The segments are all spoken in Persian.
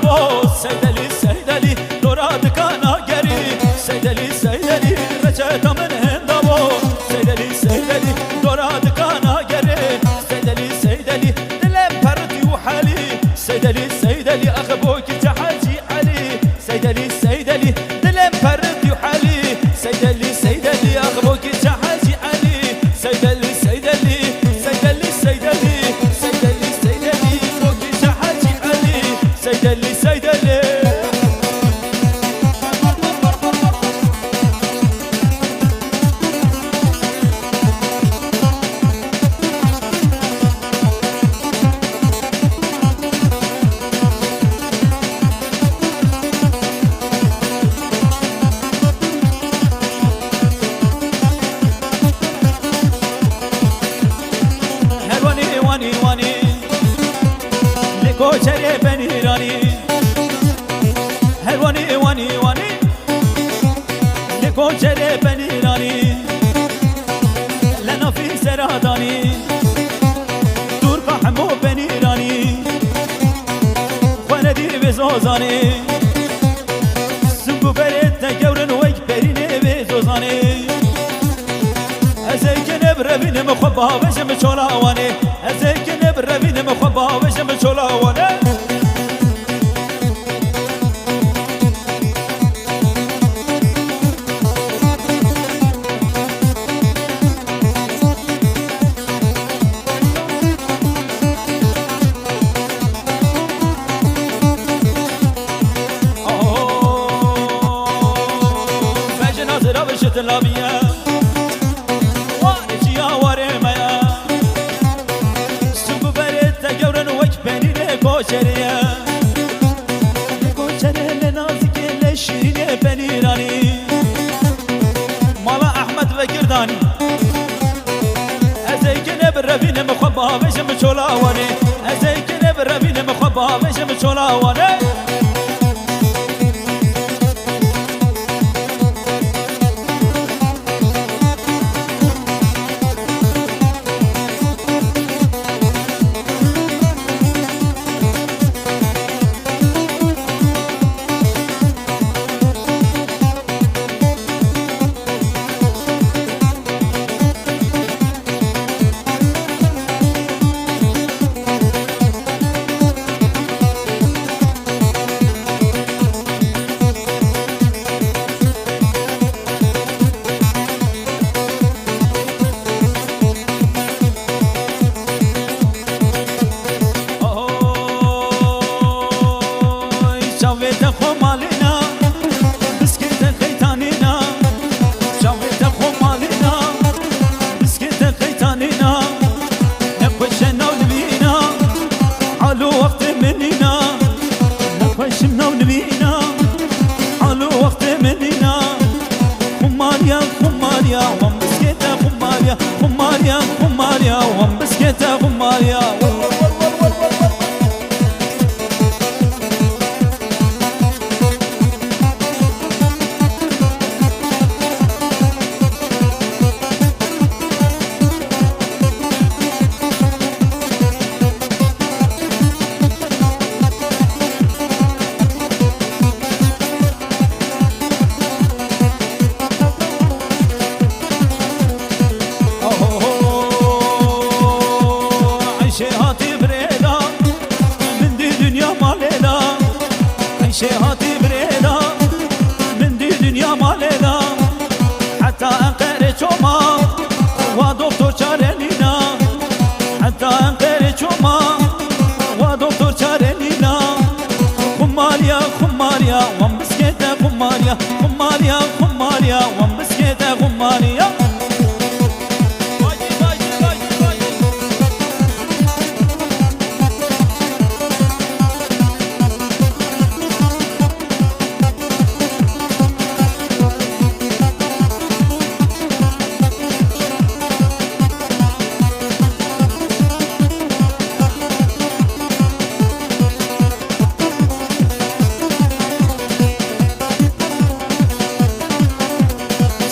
دابو سيدلي سيدلي دورا دكانا جري سيدلي سيدلي رجعت من هندابو سيدلي سيدلي دورا دكانا جري سيدلي سيدلي دلم بردي وحالي سيدلي سيدلي أخبوك تحاجي علي سيدلي سيدلي دلم بردي وحالي سيدلي سيدلي أخبوك تحاجي علي سيدلي سيدلي سيدلي سيدلي سيدلي سيدلي فوق تحاجي علي سيدلي سيدلي کوچه بنیرانی هلوانی وانی وانی لکوچه بنیرانی لنا فی سرادانی دور قحمو بنیرانی خواندی بزوزانی سنگو برد تگورن ویک برینه بزوزانی ازيك نبربين مخبا وشم شولاواني ازيك نبربين مخبا وشم شولاواني فجنا زرا بشت لابيه کوچریه کوچریه لنازک لشیرینه بنیرانی مالا احمد و گردانی ازیک نبربین مخبا بشم چولاوانه ازیک نبربین مخبا بشم چولاوانه شمنا ونبينا حلو وقت مننا خماريا خماريا وام بسكيتا خماريا خماريا خماريا وام بسكيتا خماريا شهاتي بريدا من دي دنيا مالنا حتى انقر چوما و دكتور چارنينا حتى انقر چوما و دكتور چارنينا خماريا خماريا وام بسكيتا خماريا خماريا خماريا وام بسكيتا خماريا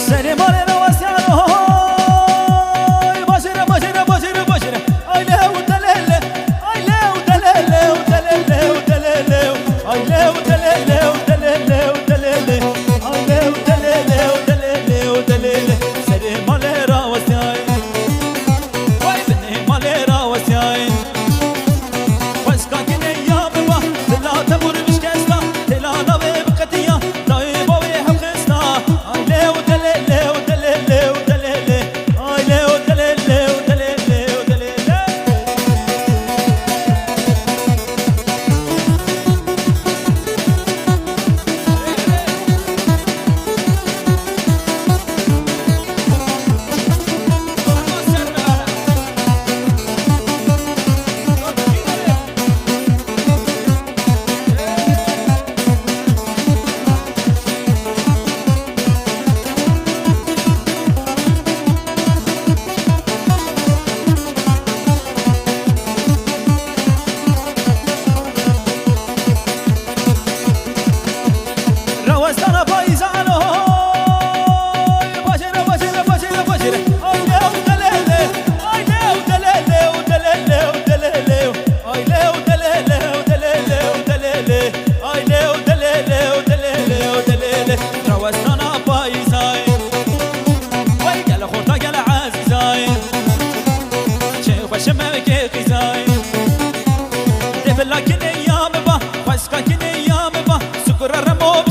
سري مالي اسکاکینی یام با سکر رمو